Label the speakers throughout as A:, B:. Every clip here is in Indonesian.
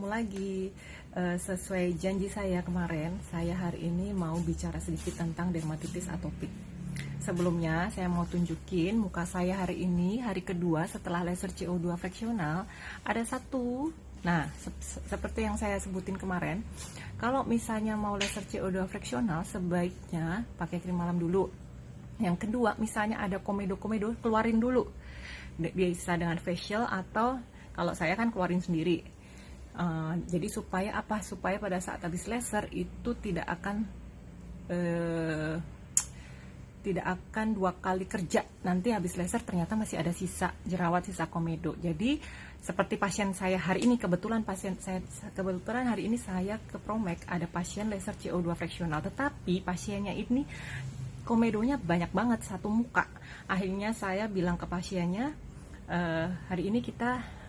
A: lagi. Sesuai janji saya kemarin, saya hari ini mau bicara sedikit tentang dermatitis atopik. Sebelumnya saya mau tunjukin muka saya hari ini, hari kedua setelah laser CO2 fraksional. Ada satu, nah seperti yang saya sebutin kemarin, kalau misalnya mau laser CO2 fraksional sebaiknya pakai krim malam dulu. Yang kedua, misalnya ada komedo-komedo, keluarin dulu. Bisa dengan facial atau kalau saya kan keluarin sendiri. Jadi supaya apa? Supaya pada saat habis laser itu tidak akan dua kali kerja. Nanti habis laser ternyata masih ada sisa jerawat, sisa komedo. Jadi seperti pasien saya hari ini, kebetulan hari ini saya ke Promek ada pasien laser CO2 fraksional, tetapi pasiennya ini komedonya banyak banget satu muka. Akhirnya saya bilang ke pasiennya, hari ini kita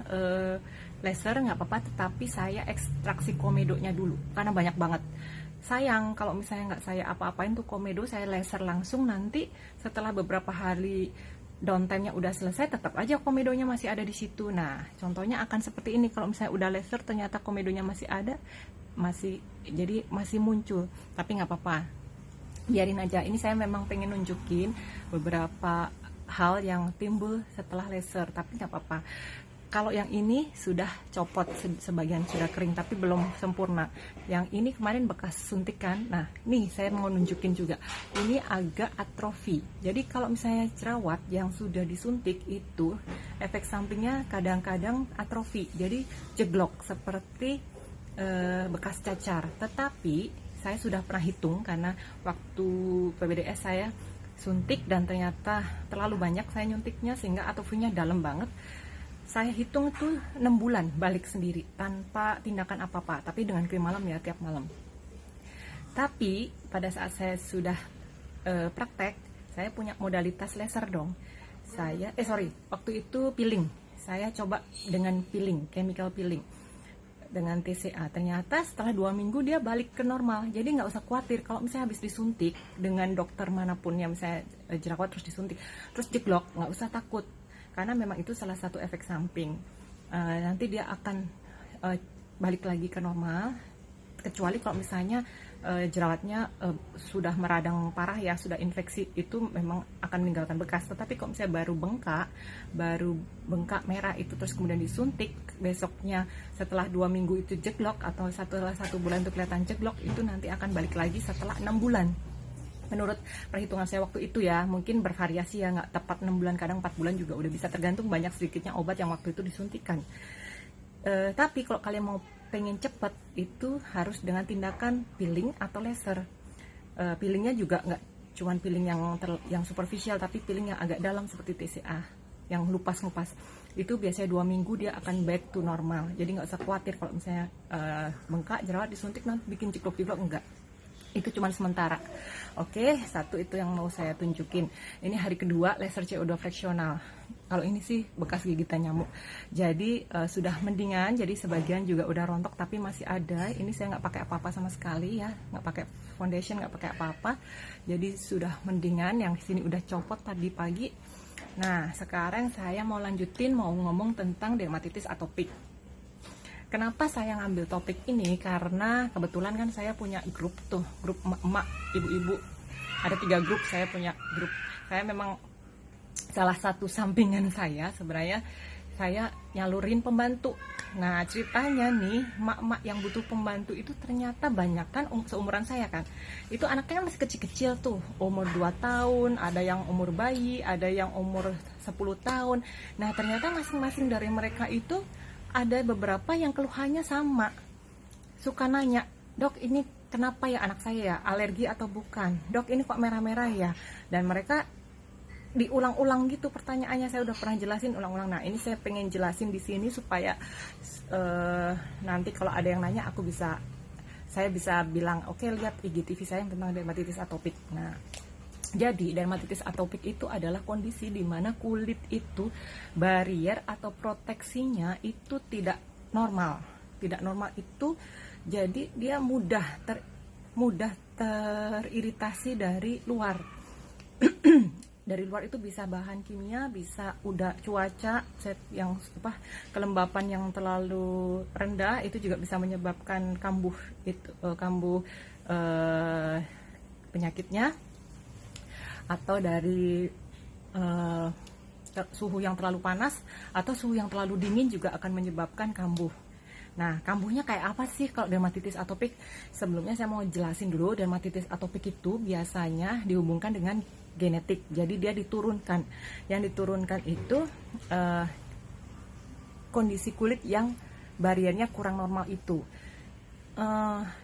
A: laser nggak apa-apa, tetapi saya ekstraksi komedonya dulu karena banyak banget. Sayang kalau misalnya nggak saya apa-apain tuh komedo, saya laser langsung, nanti setelah beberapa hari downtime-nya udah selesai tetap aja komedonya masih ada di situ. Nah contohnya akan seperti ini, kalau misalnya udah laser ternyata komedonya masih ada, jadi masih muncul, tapi nggak apa-apa, biarin aja. Ini saya memang pengen nunjukin beberapa hal yang timbul setelah laser, tapi nggak apa-apa. Kalau yang ini sudah copot, sebagian sudah kering tapi belum sempurna. Yang ini kemarin bekas suntikan. Nah nih saya mau nunjukin juga, ini agak atrofi. Jadi kalau misalnya jerawat yang sudah disuntik itu efek sampingnya kadang-kadang atrofi, jadi jeglok seperti bekas cacar. Tetapi saya sudah pernah hitung karena waktu PBDS saya suntik dan ternyata terlalu banyak saya nyuntiknya sehingga atrofinya dalam banget. Saya hitung itu 6 bulan balik sendiri tanpa tindakan apa-apa, tapi dengan krim malam ya, tiap malam. Tapi pada saat saya sudah praktek, saya punya modalitas laser dong. Waktu itu peeling. Saya coba dengan peeling, chemical peeling dengan TCA. Ternyata setelah 2 minggu dia balik ke normal. Jadi nggak usah khawatir kalau misalnya habis disuntik dengan dokter manapun yang misalnya jerawat terus disuntik terus jeglok, nggak usah takut. Karena memang itu salah satu efek samping. Nanti dia akan balik lagi ke normal, kecuali kalau misalnya jerawatnya sudah meradang parah ya, sudah infeksi, itu memang akan meninggalkan bekas. Tetapi kalau misalnya baru bengkak merah itu terus kemudian disuntik, besoknya setelah 2 minggu itu jeglok, atau setelah 1 bulan itu kelihatan jeglok, itu nanti akan balik lagi setelah 6 bulan. Menurut perhitungan saya waktu itu ya, mungkin bervariasi ya, nggak tepat 6 bulan, kadang 4 bulan juga udah bisa, tergantung banyak sedikitnya obat yang waktu itu disuntikan. Tapi kalau kalian mau pengen cepet, itu harus dengan tindakan peeling atau laser. Peelingnya juga nggak cuman peeling yang superficial, tapi peeling yang agak dalam seperti TCA, yang lupas-ngupas. Itu biasanya 2 minggu dia akan back to normal. Jadi nggak usah khawatir kalau misalnya bengkak, jerawat disuntik nanti bikin jeglok-jeglok, enggak. Itu cuma sementara. Oke, satu itu yang mau saya tunjukin. Ini hari kedua laser CO2 fraksional. Kalau ini sih bekas gigitan nyamuk. Jadi sudah mendingan. Jadi sebagian juga udah rontok tapi masih ada. Ini saya nggak pakai apa-apa sama sekali ya, nggak pakai foundation, nggak pakai apa-apa. Jadi sudah mendingan. Yang sini udah copot tadi pagi. Nah sekarang saya mau lanjutin, mau ngomong tentang dermatitis atopik. Kenapa saya ngambil topik ini? Karena kebetulan kan saya punya grup emak-emak, ibu-ibu. Ada 3 grup, saya punya grup. Saya memang salah satu sampingan saya sebenarnya, saya nyalurin pembantu. Nah ceritanya nih, emak-emak yang butuh pembantu itu ternyata banyak kan seumuran saya kan. Itu anaknya kan masih kecil-kecil tuh, umur 2 tahun, ada yang umur bayi, ada yang umur 10 tahun. Nah ternyata masing-masing dari mereka itu ada beberapa yang keluhannya sama, suka nanya, dok ini kenapa ya anak saya ya, alergi atau bukan, dok ini kok merah-merah ya. Dan mereka diulang-ulang gitu pertanyaannya, saya udah pernah jelasin ulang-ulang. Nah ini saya pengen jelasin di sini supaya nanti kalau ada yang nanya saya bisa bilang, oke, lihat IGTV saya yang tentang dermatitis atopik. Nah jadi dermatitis atopik itu adalah kondisi di mana kulit itu barrier atau proteksinya itu tidak normal. Tidak normal itu jadi dia mudah teriritasi dari luar. dari luar itu bisa bahan kimia, bisa udah cuaca yang kelembapan yang terlalu rendah itu juga bisa menyebabkan kambuh penyakitnya, atau dari suhu yang terlalu panas atau suhu yang terlalu dingin juga akan menyebabkan kambuh. Nah, kambuhnya kayak apa sih kalau dermatitis atopik? Sebelumnya saya mau jelasin dulu, dermatitis atopik itu biasanya dihubungkan dengan genetik. Jadi dia diturunkan. Yang diturunkan itu kondisi kulit yang bariernya kurang normal itu.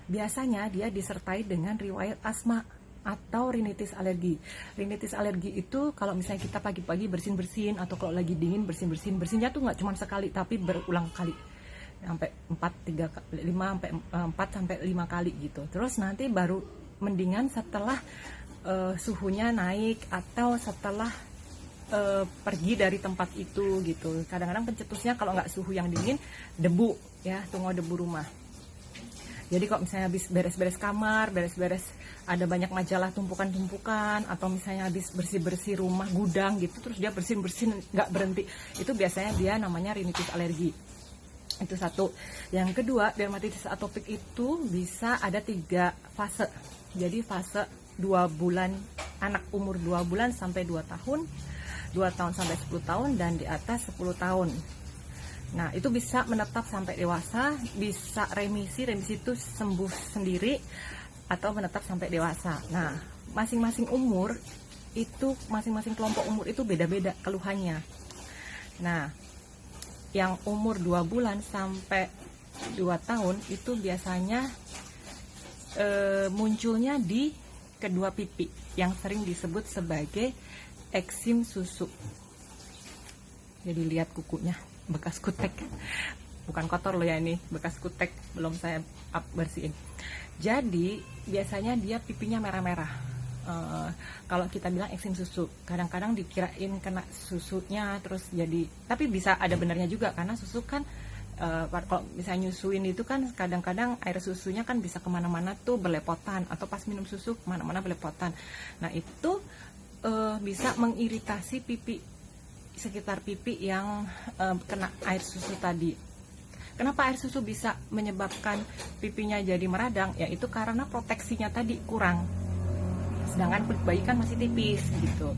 A: Biasanya dia disertai dengan riwayat asma atau rinitis alergi. Rinitis alergi itu kalau misalnya kita pagi-pagi bersin-bersin, atau kalau lagi dingin bersin-bersin, bersinnya tuh nggak cuma sekali tapi berulang kali, sampai 4 sampai 5 kali gitu. Terus nanti baru mendingan setelah suhunya naik atau setelah pergi dari tempat itu gitu. Kadang-kadang pencetusnya kalau nggak suhu yang dingin, debu ya, tunggu debu rumah. Jadi kalau misalnya habis beres-beres kamar, beres-beres ada banyak majalah tumpukan-tumpukan, atau misalnya habis bersih-bersih rumah, gudang gitu, terus dia bersin-bersin nggak berhenti, itu biasanya dia namanya rinitis alergi. Itu satu. Yang kedua, dermatitis atopik itu bisa ada 3 fase. Jadi fase 2 bulan, anak umur 2 bulan sampai 2 tahun, 2 tahun sampai 10 tahun, dan di atas 10 tahun. Nah, itu bisa menetap sampai dewasa, bisa remisi itu sembuh sendiri, atau menetap sampai dewasa. Nah, masing-masing umur itu, masing-masing kelompok umur itu beda-beda keluhannya. Nah, yang umur 2 bulan sampai 2 tahun itu biasanya munculnya di kedua pipi, yang sering disebut sebagai eksim susu. Jadi lihat kukunya, bekas kutek, bukan kotor loh ya, ini bekas kutek, belum saya bersihin. Jadi biasanya dia pipinya merah-merah. Kalau kita bilang eksim susu, kadang-kadang dikirain kena susunya terus jadi, tapi bisa ada benarnya juga, karena susu kan kalau misalnya nyusuin itu kan kadang-kadang air susunya kan bisa kemana-mana tuh berlepotan, atau pas minum susu kemana-mana berlepotan. Nah, itu bisa mengiritasi pipi, sekitar pipi yang kena air susu tadi. Kenapa air susu bisa menyebabkan pipinya jadi meradang? Yaitu karena proteksinya tadi kurang. Sedangkan kulit bayi kan masih tipis gitu,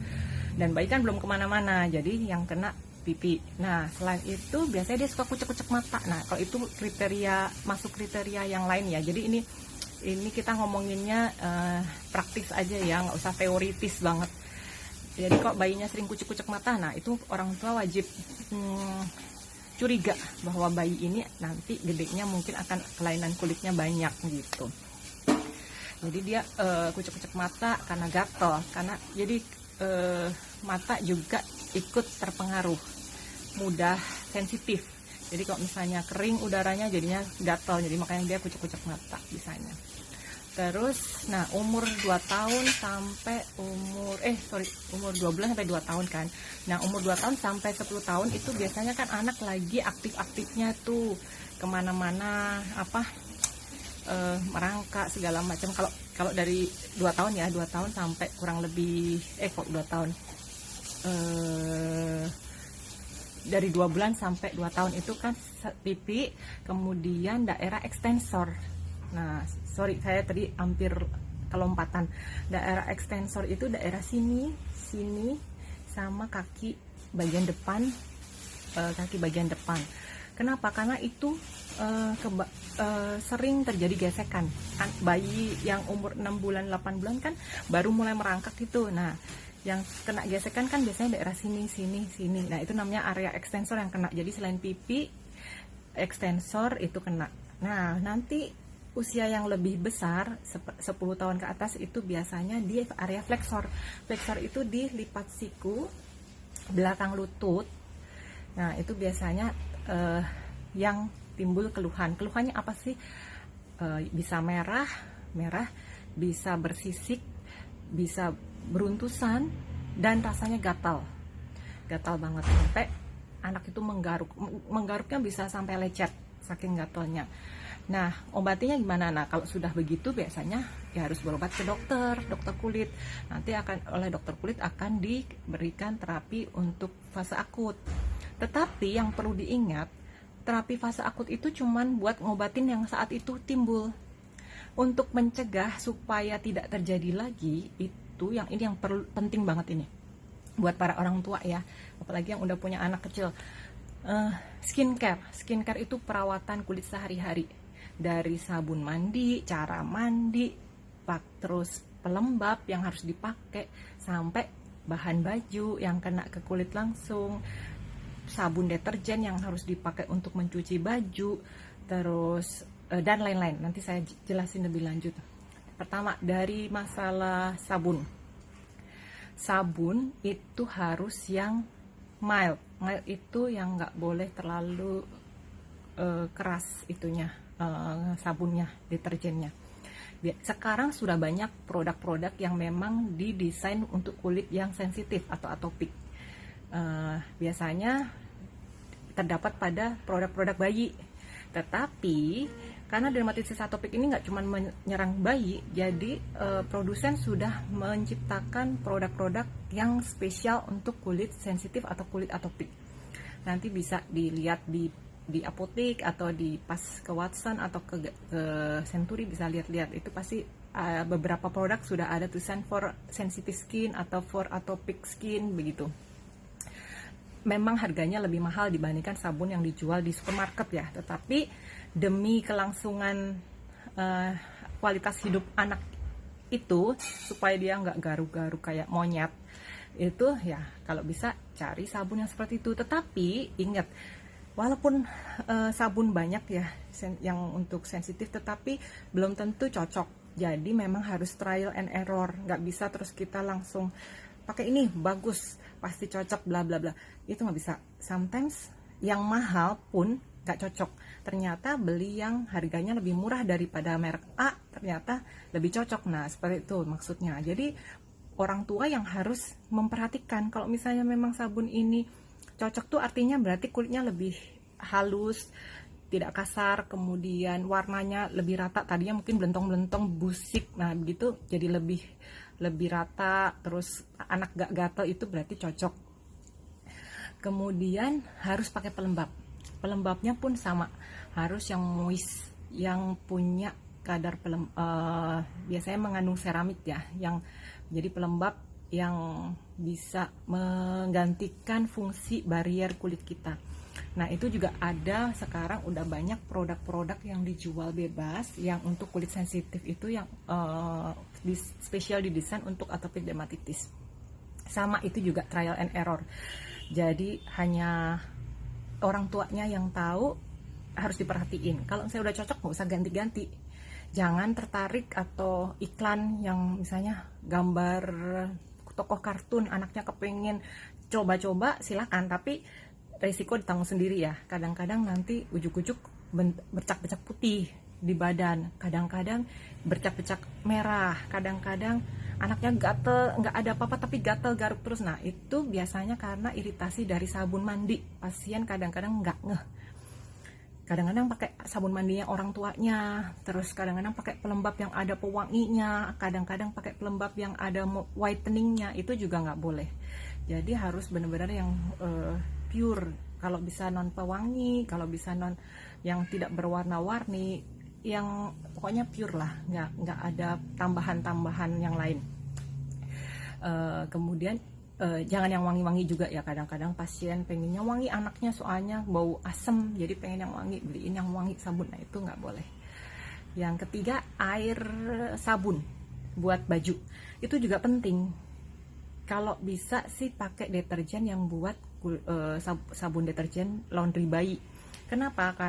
A: dan bayi kan belum kemana-mana, jadi yang kena pipi. Nah, selain itu biasanya dia suka kucek-kucek mata. Nah, kalau itu masuk kriteria yang lain ya. Jadi ini kita ngomonginnya praktis aja ya, nggak usah teoritis banget. Jadi kalau bayinya sering kucek-kucek mata, nah itu orang tua wajib curiga bahwa bayi ini nanti gedenya mungkin akan kelainan kulitnya banyak gitu. Jadi dia kucek-kucek mata karena gatal, karena jadi mata juga ikut terpengaruh, mudah sensitif. Jadi kalau misalnya kering udaranya jadinya gatal, jadi makanya dia kucek-kucek mata bisanya. Terus, nah umur 2 tahun sampai umur 2 bulan sampai 2 tahun kan. Nah, umur 2 tahun sampai 10 tahun itu biasanya kan anak lagi aktif-aktifnya tuh, kemana-mana, merangkak segala macam. Kalau dari 2 tahun ya, 2 tahun sampai kurang lebih, 2 tahun. Dari 2 bulan sampai 2 tahun itu kan pipi, kemudian daerah ekstensor. Nah, sorry saya tadi hampir kelompatan. Daerah ekstensor itu daerah sini sama kaki bagian depan, Kenapa? Karena itu sering terjadi gesekan. Bayi yang umur 6 bulan 8 bulan kan baru mulai merangkak gitu. Nah, yang kena gesekan kan biasanya daerah sini. Nah, itu namanya area ekstensor yang kena. Jadi selain pipi, ekstensor itu kena. Nah, nanti usia yang lebih besar, 10 tahun ke atas, itu biasanya di area flexor. Flexor itu di lipat siku, belakang lutut. Nah, itu biasanya yang timbul keluhan. Keluhannya apa sih? Bisa merah, bisa bersisik, bisa beruntusan, dan rasanya gatal banget, sampai anak itu menggaruknya bisa sampai lecet saking gatalnya. Nah, obatinya gimana? Nah, kalau sudah begitu biasanya ya harus berobat ke dokter kulit. Nanti oleh dokter kulit akan diberikan terapi untuk fase akut. Tetapi yang perlu diingat, terapi fase akut itu cuman buat ngobatin yang saat itu timbul. Untuk mencegah supaya tidak terjadi lagi, ini yang penting banget ini buat para orang tua ya, apalagi yang udah punya anak kecil. Skincare itu perawatan kulit sehari-hari, dari sabun mandi, cara mandi, terus pelembab yang harus dipakai, sampai bahan baju yang kena ke kulit langsung, sabun deterjen yang harus dipakai untuk mencuci baju, terus dan lain-lain. Nanti saya jelasin lebih lanjut. Pertama, dari masalah sabun itu harus yang mild itu yang nggak boleh terlalu keras itunya, sabunnya, deterjennya. Sekarang sudah banyak produk-produk yang memang didesain untuk kulit yang sensitif atau atopik. Biasanya terdapat pada produk-produk bayi, tetapi karena dermatitis atopik ini nggak cuma menyerang bayi, jadi produsen sudah menciptakan produk-produk yang spesial untuk kulit sensitif atau kulit atopik. Nanti bisa dilihat di apotek atau pas ke Watson atau ke Century, bisa lihat-lihat. Itu pasti beberapa produk sudah ada tulisan for sensitive skin atau for atopic skin begitu. Memang harganya lebih mahal dibandingkan sabun yang dijual di supermarket ya, tetapi demi kelangsungan kualitas hidup anak itu, supaya dia nggak garu-garu kayak monyet, itu ya kalau bisa cari sabun yang seperti itu. Tetapi ingat, walaupun sabun banyak ya yang untuk sensitif, tetapi belum tentu cocok. Jadi memang harus trial and error, nggak bisa terus kita langsung pakai ini bagus pasti cocok bla bla bla, itu nggak bisa. Sometimes yang mahal pun nggak cocok. Ternyata beli yang harganya lebih murah daripada merek A ternyata lebih cocok. Nah, seperti itu maksudnya. Jadi orang tua yang harus memperhatikan, kalau misalnya memang sabun ini cocok tuh artinya berarti kulitnya lebih halus, tidak kasar, kemudian warnanya lebih rata. Tadinya mungkin belentong-belentong busik, nah begitu jadi lebih rata, terus anak gak gatel, itu berarti cocok. Kemudian harus pakai pelembab. Pelembabnya pun sama, harus yang moist, yang punya kadar biasanya mengandung seramik ya, yang jadi pelembab yang bisa menggantikan fungsi barrier kulit kita. Nah, itu juga ada sekarang, udah banyak produk-produk yang dijual bebas yang untuk kulit sensitif itu, yang spesial didesain untuk atopic dermatitis. Sama, itu juga trial and error. Jadi hanya orang tuanya yang tahu, harus diperhatiin. Kalau saya udah cocok, nggak usah ganti-ganti. Jangan tertarik atau iklan yang misalnya gambar tokoh kartun, anaknya kepengen coba-coba, silakan, tapi resiko ditanggung sendiri ya. Kadang-kadang nanti ujuk-ujuk bercak-bercak putih di badan, kadang-kadang bercak-bercak merah, kadang-kadang anaknya gatel, nggak ada apa-apa tapi gatel garuk terus. Nah, itu biasanya karena iritasi dari sabun mandi. Pasien kadang-kadang nggak ngeh, kadang-kadang pakai sabun mandinya orang tuanya, terus kadang-kadang pakai pelembab yang ada pewanginya, kadang-kadang pakai pelembab yang ada whiteningnya. Itu juga nggak boleh. Jadi harus benar-benar yang pure, kalau bisa non pewangi, kalau bisa non yang tidak berwarna-warni, yang pokoknya pure lah, nggak ada tambahan-tambahan yang lain. Kemudian jangan yang wangi-wangi juga ya. Kadang-kadang pasien pengennya wangi anaknya, soalnya bau asem, jadi pengen yang wangi, beliin yang wangi sabun. Nah, itu nggak boleh. Yang ketiga, air sabun buat baju itu juga penting. Kalau bisa sih pakai deterjen yang buat sabun deterjen laundry bayi. Kenapa?